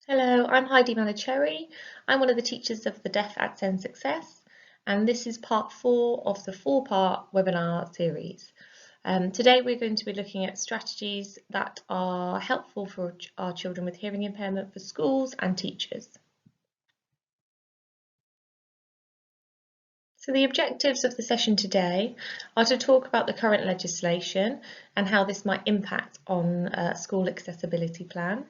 Hello, I'm Heidi Manicherry. I'm one of the teachers of the Deaf at Send Success, and this is part 4 of the 4-part webinar series. Today we're going to be looking at strategies that are helpful for our children with hearing impairment for schools and teachers. So the objectives of the session today are to talk about the current legislation and how this might impact on a school accessibility plan.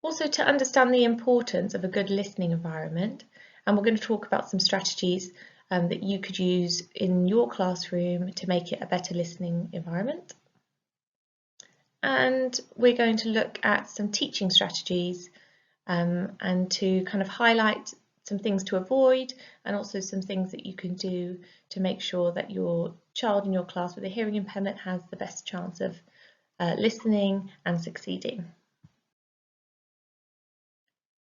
Also to understand the importance of a good listening environment, and we're going to talk about some strategies that you could use in your classroom to make it a better listening environment. And we're going to look at some teaching strategies and to kind of highlight some things to avoid and also some things that you can do to make sure that your child in your class with a hearing impairment has the best chance of listening and succeeding.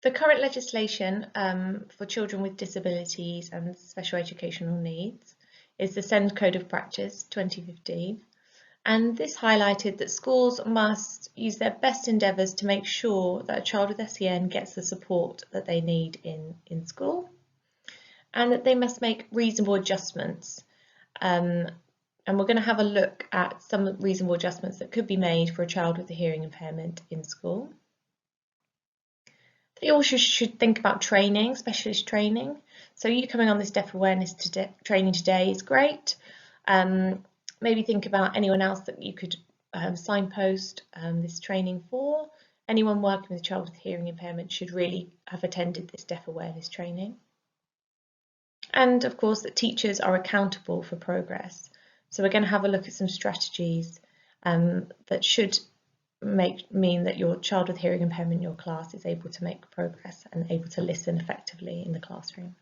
The current legislation for children with disabilities and special educational needs is the SEND Code of Practice 2015, and this highlighted that schools must use their best endeavours to make sure that a child with SEN gets the support that they need in school, and that they must make reasonable adjustments. And we're going to have a look at some reasonable adjustments that could be made for a child with a hearing impairment in school. They also should think about training, specialist training. So you coming on this deaf awareness training today is great. Maybe think about anyone else that you could signpost this training for. Anyone working with a child with hearing impairment should really have attended this deaf awareness training. And of course that teachers are accountable for progress. So we're going to have a look at some strategies that should mean that your child with hearing impairment in your class is able to make progress and able to listen effectively in the classroom.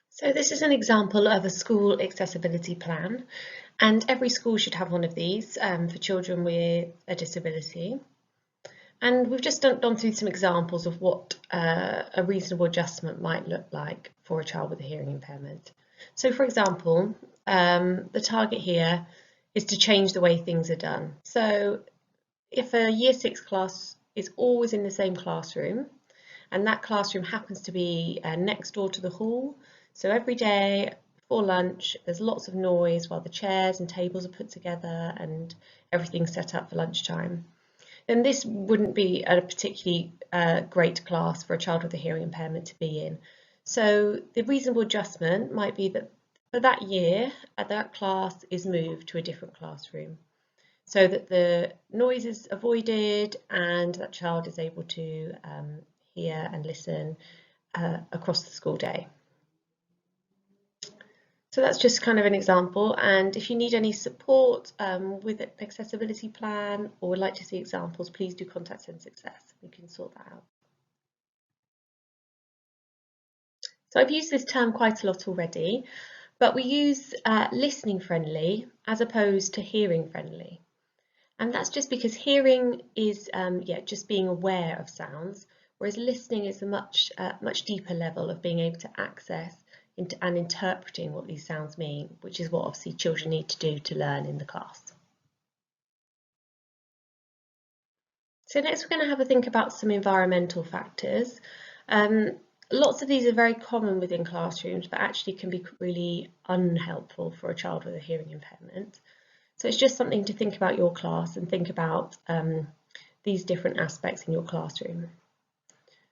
So this is an example of a school accessibility plan, and every school should have one of these for children with a disability. And we've just gone through some examples of what a reasonable adjustment might look like for a child with a hearing impairment. So for example, the target here is to change the way things are done. So if a Year 6 class is always in the same classroom, and that classroom happens to be next door to the hall, so every day before lunch there's lots of noise while the chairs and tables are put together and everything's set up for lunchtime, then this wouldn't be a particularly great class for a child with a hearing impairment to be in. So the reasonable adjustment might be that for that year, that class is moved to a different classroom so that the noise is avoided and that child is able to hear and listen across the school day. So that's just kind of an example, and if you need any support with an accessibility plan or would like to see examples, please do contact Send Success. We can sort that out. So I've used this term quite a lot already, but we use listening friendly as opposed to hearing friendly. And that's just because hearing is just being aware of sounds, whereas listening is a much deeper level of being able to access and interpreting what these sounds mean, which is what obviously children need to do to learn in the class. So next we're going to have a think about some environmental factors. Lots of these are very common within classrooms, but actually can be really unhelpful for a child with a hearing impairment. So it's just something to think about your class and think about these different aspects in your classroom.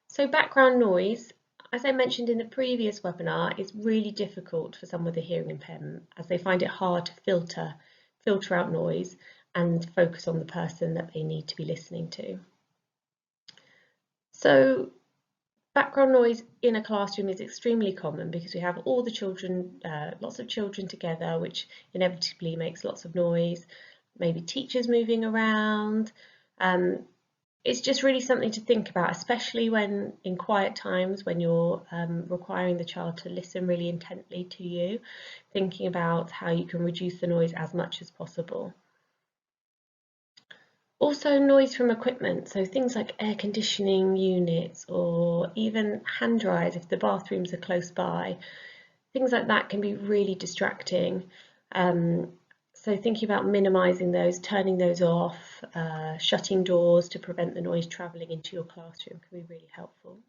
So background noise, as I mentioned in the previous webinar, is really difficult for someone with a hearing impairment as they find it hard to filter out noise and focus on the person that they need to be listening to. So background noise in a classroom is extremely common because we have all the children, lots of children together, which inevitably makes lots of noise, maybe teachers moving around. It's just really something to think about, especially when in quiet times when you're requiring the child to listen really intently to you, thinking about how you can reduce the noise as much as possible. Also noise from equipment, so things like air conditioning units or even hand dryers if the bathrooms are close by. Things like that can be really distracting. So So thinking about minimising those, turning those off, shutting doors to prevent the noise travelling into your classroom can be really helpful.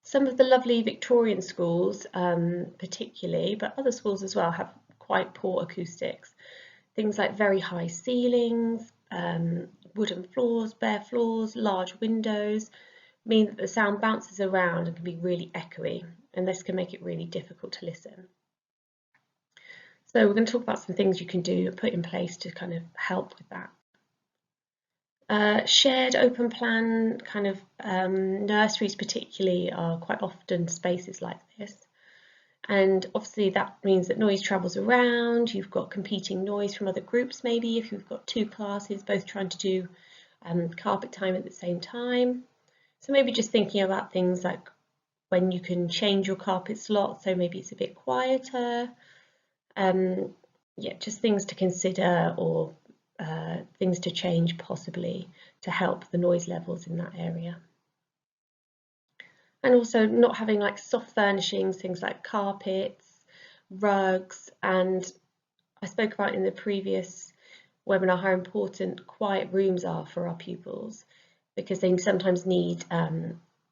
Some of the lovely Victorian schools, particularly, but other schools as well, have quite poor acoustics. Things like very high ceilings, wooden floors, bare floors, large windows mean that the sound bounces around and can be really echoey, and this can make it really difficult to listen. So we're going to talk about some things you can do, put in place to kind of help with that. Shared open plan kind of nurseries particularly are quite often spaces like this. And obviously that means that noise travels around, you've got competing noise from other groups maybe, if you've got two classes both trying to do carpet time at the same time. So maybe just thinking about things like when you can change your carpet slot, so maybe it's a bit quieter. Yeah, just things to consider, or things to change possibly to help the noise levels in that area. And also not having like soft furnishings, things like carpets, rugs, and I spoke about in the previous webinar how important quiet rooms are for our pupils, because they sometimes need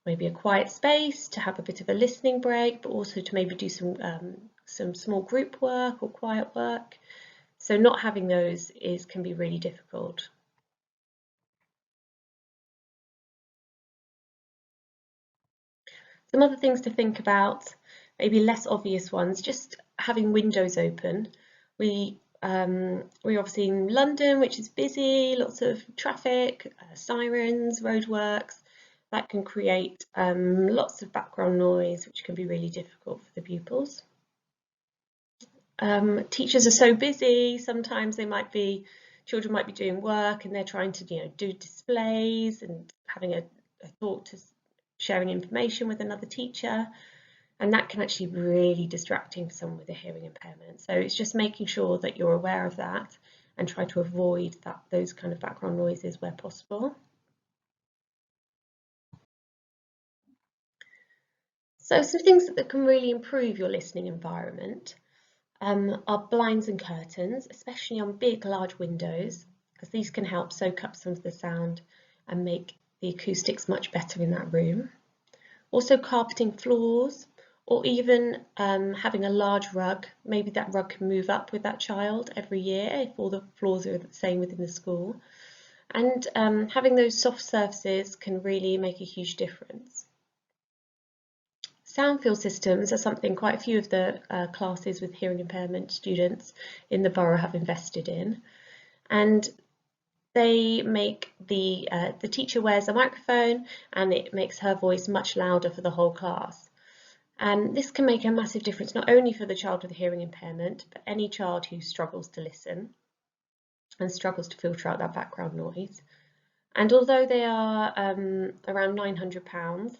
maybe a quiet space to have a bit of a listening break, but also to maybe do some small group work or quiet work. So not having those can be really difficult. Some other things to think about, maybe less obvious ones, just having windows open. We're obviously in London, which is busy, lots of traffic, sirens, roadworks. That can create lots of background noise, which can be really difficult for the pupils. Teachers are so busy, sometimes children might be doing work and they're trying to do displays and having a thought to sharing information with another teacher, and that can actually be really distracting for someone with a hearing impairment. So it's just making sure that you're aware of that and try to avoid those kind of background noises where possible. So some things that can really improve your listening environment are blinds and curtains, especially on big, large windows, because these can help soak up some of the sound and make the acoustics much better in that room. Also carpeting floors, or even having a large rug. Maybe that rug can move up with that child every year if all the floors are the same within the school. And having those soft surfaces can really make a huge difference. Sound field systems are something quite a few of the classes with hearing impairment students in the borough have invested in, and they make the teacher wears a microphone and it makes her voice much louder for the whole class. And this can make a massive difference not only for the child with a hearing impairment, but any child who struggles to listen and struggles to filter out that background noise. And although they are around £900,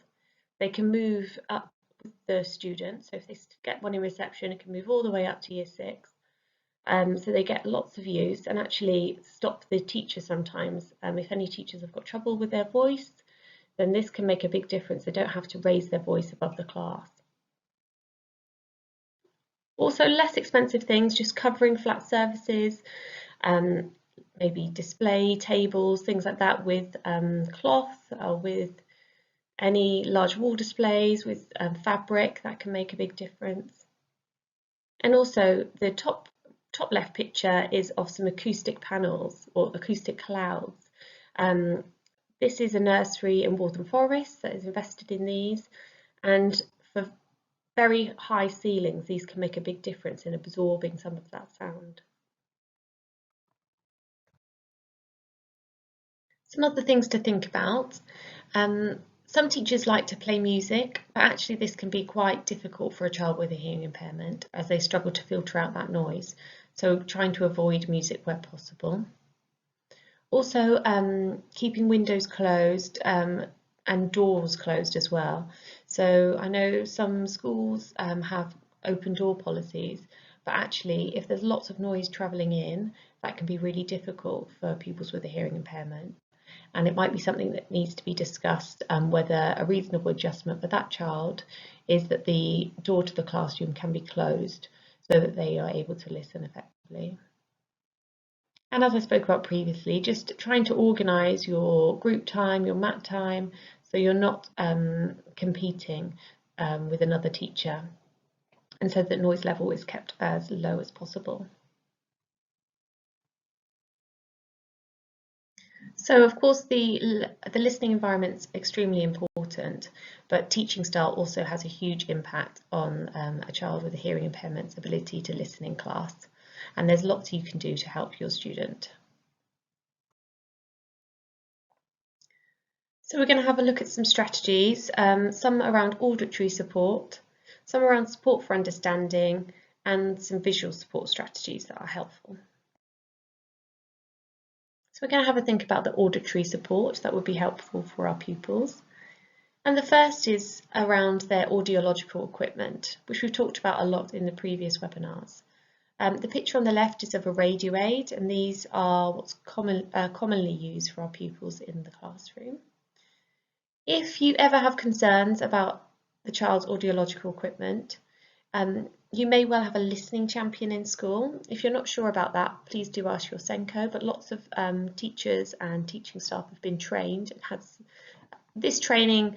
they can move up with the student. So if they get one in reception, it can move all the way up to year 6. So they get lots of use and actually stop the teacher sometimes. If any teachers have got trouble with their voice, then this can make a big difference. They don't have to raise their voice above the class. Also less expensive things, just covering flat surfaces, maybe display tables, things like that with cloth or with any large wall displays with fabric, that can make a big difference. And also the top left picture is of some acoustic panels or acoustic clouds. This is a nursery in Waltham Forest that is invested in these, and for very high ceilings, these can make a big difference in absorbing some of that sound. Some other things to think about. Some teachers like to play music, but actually this can be quite difficult for a child with a hearing impairment as they struggle to filter out that noise. So trying to avoid music where possible. Also keeping windows closed and doors closed as well. So I know some schools have open door policies, but actually if there's lots of noise travelling in, that can be really difficult for pupils with a hearing impairment. And it might be something that needs to be discussed, whether a reasonable adjustment for that child is that the door to the classroom can be closed so that they are able to listen effectively. effectively. And as I spoke about previously, just trying to organise your group time, your mat time, so you're not competing with another teacher, and so that noise level is kept as low as possible. So of course the listening environment's extremely important, but teaching style also has a huge impact on a child with a hearing impairment's ability to listen in class. And there's lots you can do to help your student. So we're going to have a look at some strategies, some around auditory support, some around support for understanding, and some visual support strategies that are helpful. So we're going to have a think about the auditory support that would be helpful for our pupils. And the first is around their audiological equipment, which we've talked about a lot in the previous webinars. The picture on the left is of a radio aid, and these are what's commonly used for our pupils in the classroom. If you ever have concerns about the child's audiological equipment, you may well have a listening champion in school. If you're not sure about that, please do ask your Senko, but lots of teachers and teaching staff have been trained and had this training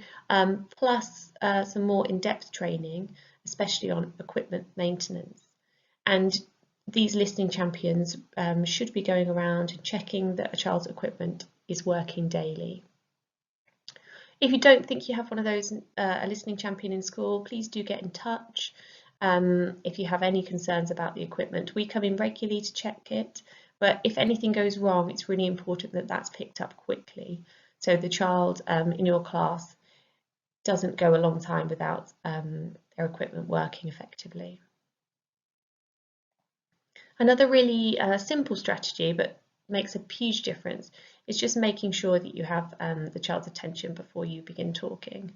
plus some more in-depth training, especially on equipment maintenance. And these listening champions should be going around and checking that a child's equipment is working daily. If you don't think you have one of those, a listening champion in school, please do get in touch. If you have any concerns about the equipment, we come in regularly to check it, but if anything goes wrong, it's really important that that's picked up quickly, so the child in your class doesn't go a long time without their equipment working effectively. Another really simple strategy, but makes a huge difference, is just making sure that you have the child's attention before you begin talking.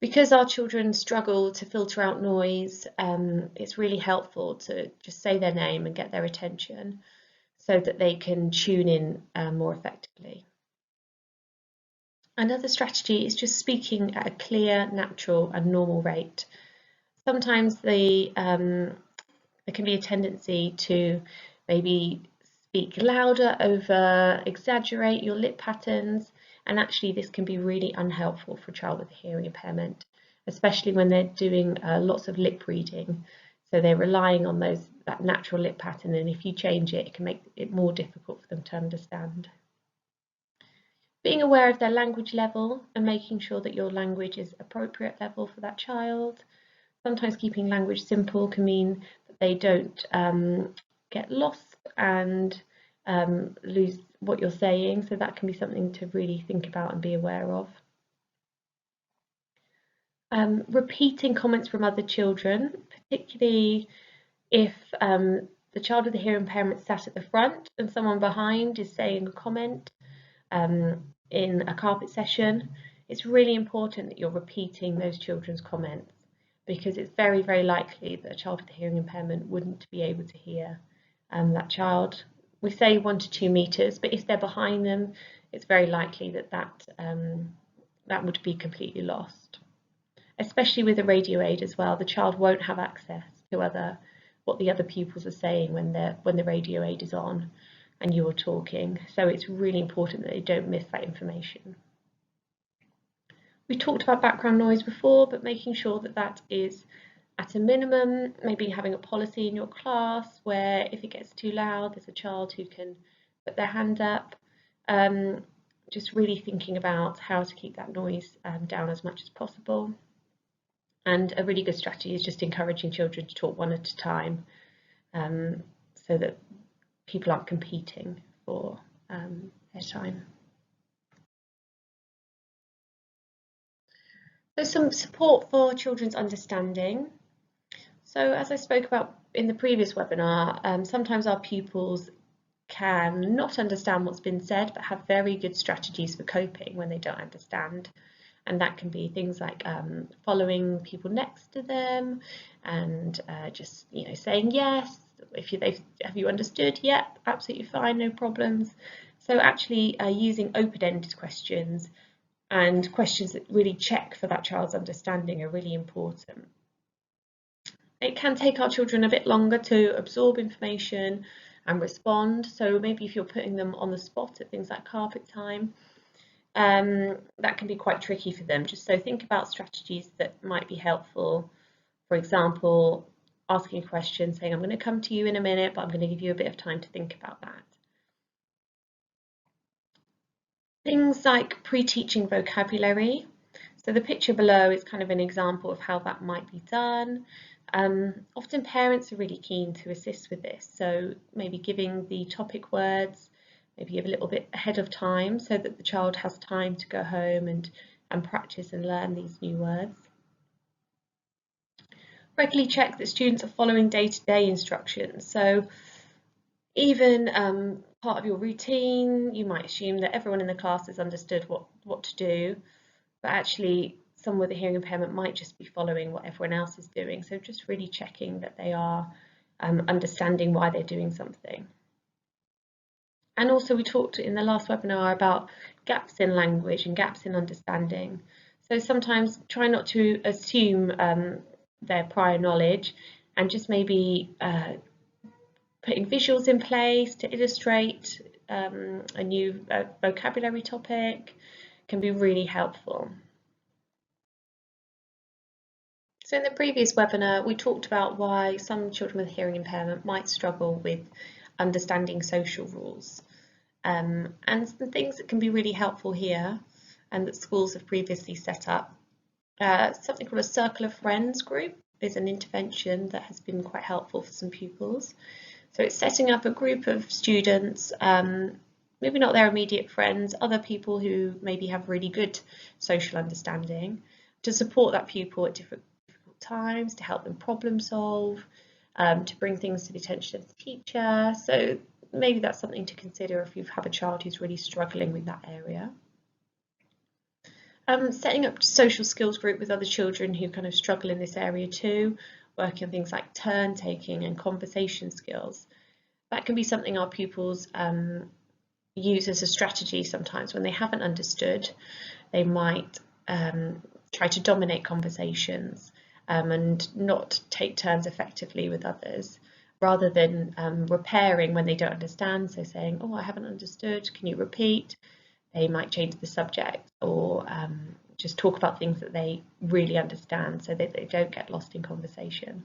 Because our children struggle to filter out noise, it's really helpful to just say their name and get their attention so that they can tune in more effectively. Another strategy is just speaking at a clear, natural and normal rate. Sometimes there can be a tendency to maybe speak louder, exaggerate your lip patterns, and actually this can be really unhelpful for a child with a hearing impairment, especially when they're doing lots of lip reading. So they're relying on that natural lip pattern, and if you change it, it can make it more difficult for them to understand. Being aware of their language level and making sure that your language is appropriate level for that child. Sometimes keeping language simple can mean that they don't get lost and lose what you're saying, so that can be something to really think about and be aware of. Repeating comments from other children, particularly if the child with a hearing impairment sat at the front and someone behind is saying a comment in a carpet session, it's really important that you're repeating those children's comments, because it's very, very likely that a child with a hearing impairment wouldn't be able to hear that child. We say 1 to 2 meters, but if they're behind them, it's very likely that would be completely lost. Especially with a radio aid as well, the child won't have access to what the other pupils are saying when the radio aid is on and you're talking. So it's really important that they don't miss that information. We talked about background noise before, but making sure that that is at a minimum, maybe having a policy in your class where if it gets too loud, there's a child who can put their hand up. Just really thinking about how to keep that noise down as much as possible. And a really good strategy is just encouraging children to talk one at a time, so that people aren't competing for their time. So some support for children's understanding. So as I spoke about in the previous webinar, sometimes our pupils can not understand what's been said, but have very good strategies for coping when they don't understand. And that can be things like following people next to them and just saying yes. Have you understood? Yep, absolutely fine, no problems. So actually using open-ended questions and questions that really check for that child's understanding are really important. It can take our children a bit longer to absorb information and respond. So maybe if you're putting them on the spot at things like carpet time, that can be quite tricky for them. Just so think about strategies that might be helpful. For example, asking a question, saying, I'm going to come to you in a minute, but I'm going to give you a bit of time to think about that. Things like pre-teaching vocabulary. So the picture below is kind of an example of how that might be done. Often parents are really keen to assist with this, so maybe giving the topic words, maybe a little bit ahead of time so that the child has time to go home and practice and learn these new words. Regularly check that students are following day-to-day instructions. So even part of your routine, you might assume that everyone in the class has understood what to do, but actually someone with a hearing impairment might just be following what everyone else is doing. So just really checking that they are understanding why they're doing something. And also we talked in the last webinar about gaps in language and gaps in understanding. So sometimes try not to assume their prior knowledge and just maybe putting visuals in place to illustrate a new vocabulary topic can be really helpful. So in the previous webinar, we talked about why some children with hearing impairment might struggle with understanding social rules. And some things that can be really helpful here and that schools have previously set up. Something called a Circle of Friends group is an intervention that has been quite helpful for some pupils. So it's setting up a group of students, maybe not their immediate friends, other people who maybe have really good social understanding, to support that pupil at different times, to help them problem solve, to bring things to the attention of the teacher. So maybe that's something to consider if you have a child who's really struggling with that area. Setting up social skills group with other children who kind of struggle in this area too, working on things like turn taking and conversation skills. That can be something our pupils use as a strategy sometimes when they haven't understood. They might try to dominate conversations and not take turns effectively with others, rather than repairing when they don't understand. So saying, oh, I haven't understood, can you repeat? They might change the subject or just talk about things that they really understand so that they don't get lost in conversation.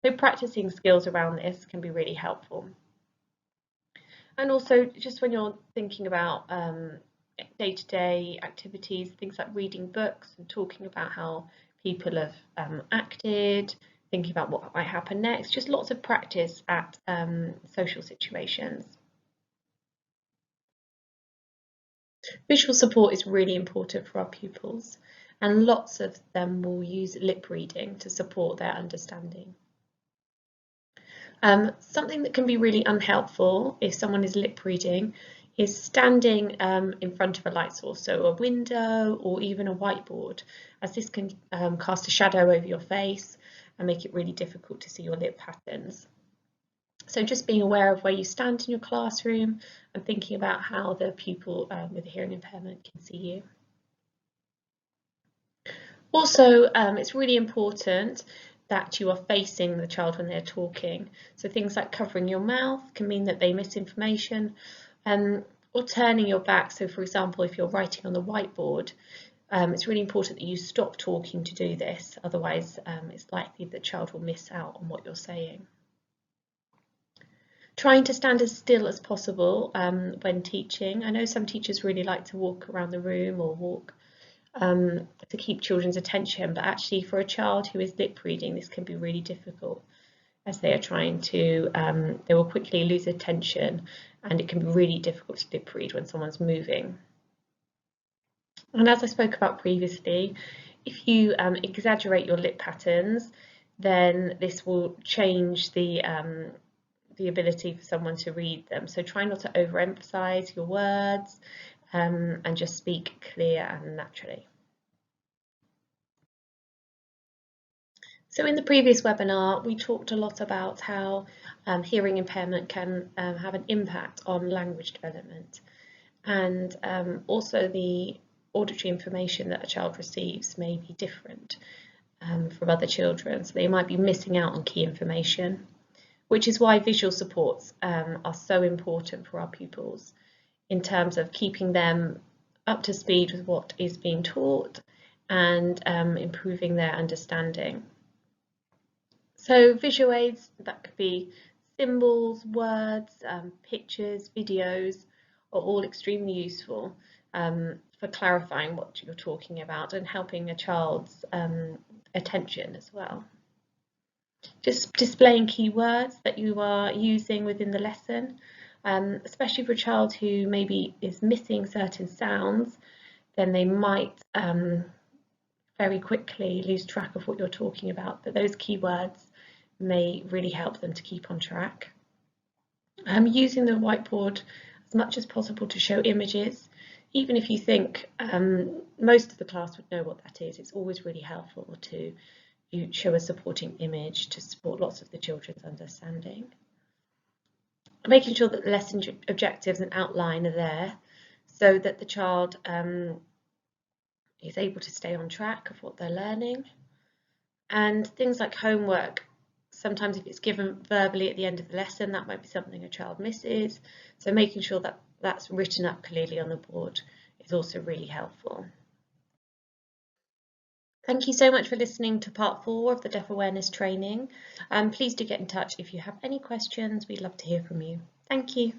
So practicing skills around this can be really helpful. And also just when you're thinking about day-to-day activities, things like reading books and talking about how people have acted, thinking about what might happen next, just lots of practice at social situations. Visual support is really important for our pupils, and lots of them will use lip reading to support their understanding. Something that can be really unhelpful if someone is lip reading is standing in front of a light source, so a window or even a whiteboard, as this can cast a shadow over your face and make it really difficult to see your lip patterns. So just being aware of where you stand in your classroom and thinking about how the pupil with a hearing impairment can see you. Also, it's really important that you are facing the child when they're talking. So things like covering your mouth can mean that they miss information, or turning your back. So for example, if you're writing on the whiteboard, it's really important that you stop talking to do this. Otherwise, it's likely that the child will miss out on what you're saying. Trying to stand as still as possible when teaching. I know some teachers really like to walk around the room or walk to keep children's attention, but actually for a child who is lip reading, this can be really difficult, as they are trying to, they will quickly lose attention, and it can be really difficult to lip read when someone's moving. And as I spoke about previously, if you exaggerate your lip patterns, then this will change the ability for someone to read them. So try not to overemphasize your words and just speak clear and naturally. So in the previous webinar, we talked a lot about how hearing impairment can have an impact on language development, and also the auditory information that a child receives may be different. from other children, so they might be missing out on key information, which is why visual supports are so important for our pupils in terms of keeping them up to speed with what is being taught and improving their understanding. So visual aids, that could be symbols, words, pictures, videos, are all extremely useful for clarifying what you're talking about and helping a child's attention as well. Just displaying keywords that you are using within the lesson, especially for a child who maybe is missing certain sounds, then they might very quickly lose track of what you're talking about, but those keywords may really help them to keep on track. Using the whiteboard as much as possible to show images, even if you think most of the class would know what that is, it's always really helpful to show a supporting image to support lots of the children's understanding. Making sure that the lesson objectives and outline are there so that the child is able to stay on track of what they're learning. And things like homework, sometimes if it's given verbally at the end of the lesson, that might be something a child misses. So making sure that that's written up clearly on the board is also really helpful. Thank you so much for listening to part 4 of the Deaf Awareness training. Please do get in touch if you have any questions. We'd love to hear from you. Thank you.